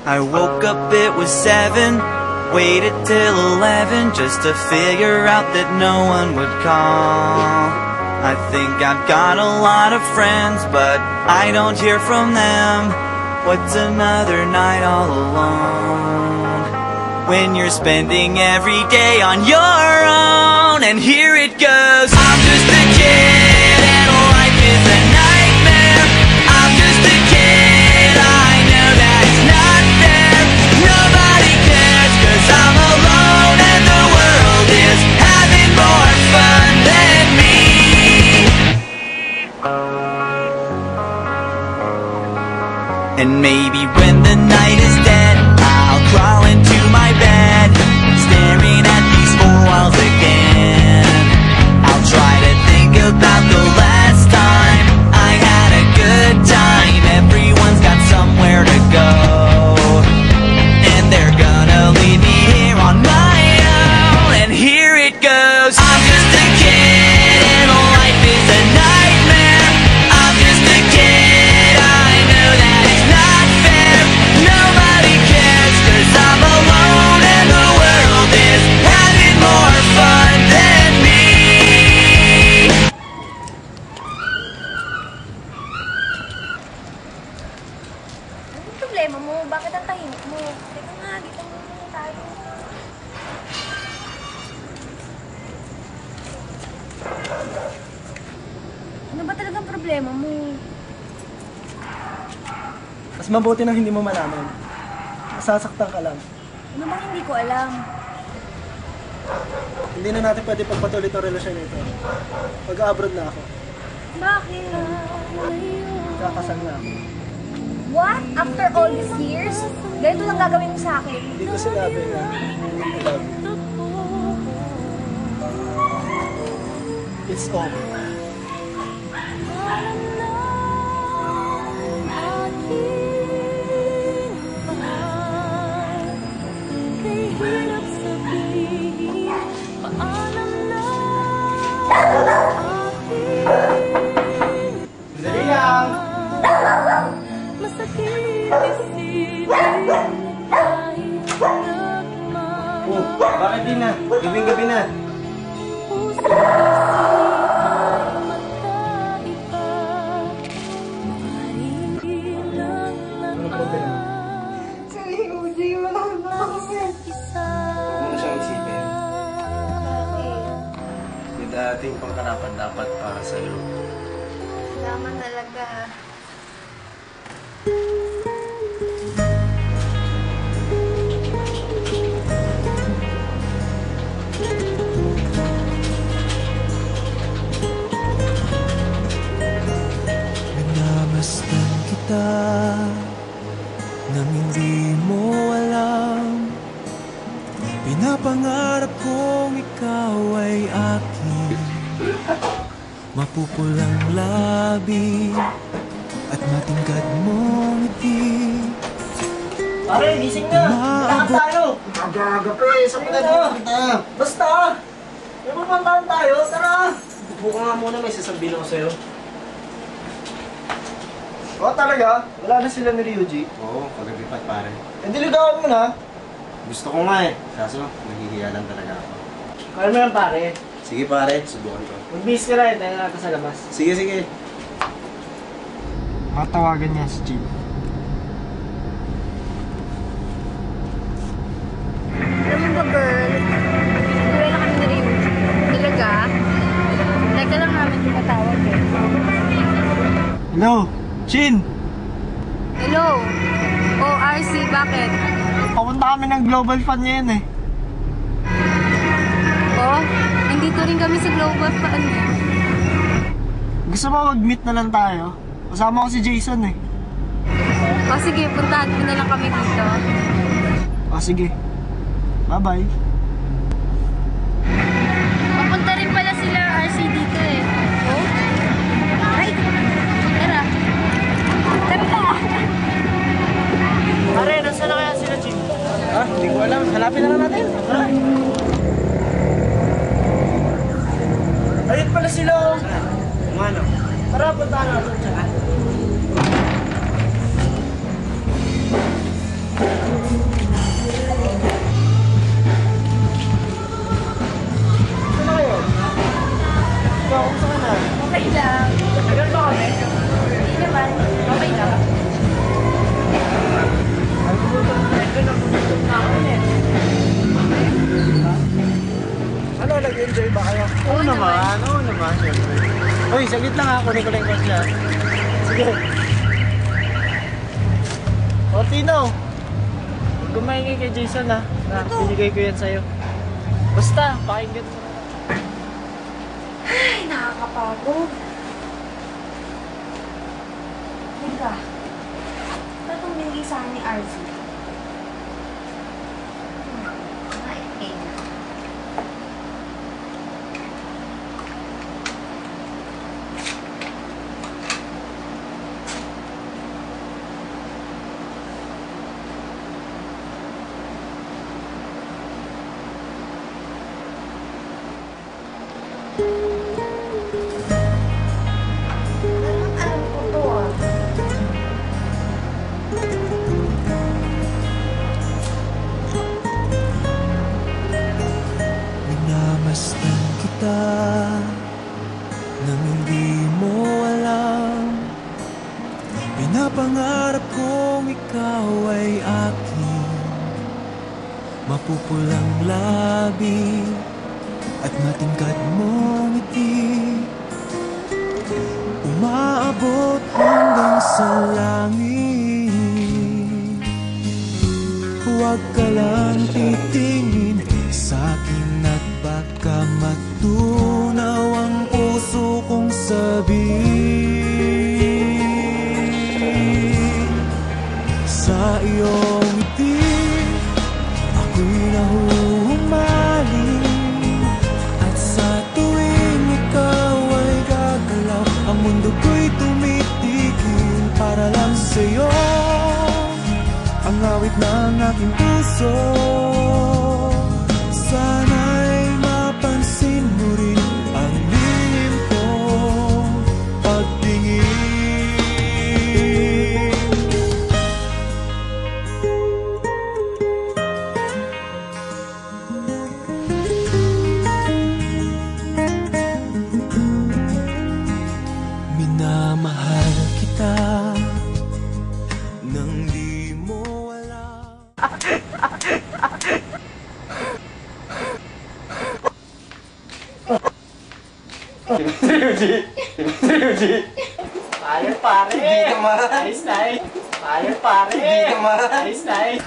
I woke up, it was 7. Waited till 11 just to figure out that no one would call. I think I've got a lot of friends, but I don't hear from them. What's another night all alone? When you're spending every day on your own. And here it goes. I'm just a kid and life is a nightmare. I'm just a kid, I know that it's not fair. Nobody cares 'cause I'm alone and the world is having more fun than me. And maybe when the night is dead, I'll crawl into my bed, staring at these four walls again. I'll try to think about the last time I had a good time. Everyone's got somewhere to go, and they're gonna leave me here on my own. And here it goes. I'm just a kid and life is a nightmare. I'm just a kid, I know that it's not fair. Nobody cares 'cause I'm alone and the world is having more fun than me. Anong problema mo? Bakit ang tahimik mo? Teka nga, dito muna tayo. Ano ba talagang problema mo? Mas mabuti nang hindi mo malaman. Masasaktan ka lang. Ano bang hindi ko alam? Hindi na natin pwede pagpatuloy itong relasyon nito. Mag-abroad na ako. Bakit? Kakasal na ako. What? After all these years? Ganito lang gagawin mo sa akin? Hindi ko sinabi na I love you. It's over. Dali lang! Oh, bakit di na? Gabing-gabi na. Ano problema? Sorry, Uzi. Wala na ako. Huwag mo na siyang isipin. Yung dating pangkarapan dapat para sa'yo. Salamat talaga. Pinamasdan kita nang hindi mo alam. Pinapangarap kong ikaw ay akin. Mapupulang labi at matingkad mong ngiti. Pare, gising na! Kailangan tayo! Aga-aga pa eh. Saan pa natin kita? Basta! May pupuntahan tayo, tara! Upo ka nga muna, may sasabihin ako sa'yo. Oo talaga? Wala na sila ni Ryuji. Oo, pag-agipat pare. Eh, diligawan mo na. Gusto ko nga eh. Kaso, naghihiya lang talaga ako. Kaya mo yan pare. Sige pare, subukan ko. Mag-bis ka na, tayo natin sa labas. Sige, sige. Matawagan niya si Jim. Alam mo ba, girl? Uwi na kami na rin. Talaga? Teka lang namin yung matawag eh. Hello, Chin! Hello? Oh, RC, bakit? Papunta kami ng Global Fun ngayon eh. Oh, nandito rin kami sa Global Fun eh. Gusto mo mag-meet na lang tayo? Kasama ko si Jason eh. Oh, sige, puntahan mo na lang kami dito. O sige. Bye-bye. Papunta rin pala sila RC dito eh. Oh? Ay! Tara. Tara na! Pare, nasa na kaya sila, Jim? Ha? Hindi ko alam. Hanapin na lang natin. Tara. Ayun pala sila. Ano? Tara, punta natin siya. kunin ko lang yung kotse. Sige. O, Tino. Kumaingay kay Jason ha. Binigay ko yan sa'yo. Basta, pakinggan mo. Ay, nakakapagod. Teka. Ito itong binigay sa akin ni RC. Ay, eh. Alam ko to ah. Minamasdan kita nang hindi mo alam. Pinapangarap kong ikaw ay akin. Mapupulang labi at matingkad mong ngiti, umaabot hanggang sa langit. Huwag ka lang titingin sa'kin at baka matunaw ang puso kong sabihin. Sa iyong ngiti ako'y nahuhumaling, at sa tuwing ikaw ay gagalaw, ang mundo ko'y tumitigil para lang sa'yo. Ang awit ng aking puso, sana'y mapansin mo rin ang lihim kong pagtingin. Minamahal kita nang di mo alam. Ayos pare! Hindi naman. Nice, nice! Ayos pare! Hindi naman. Nice, nice!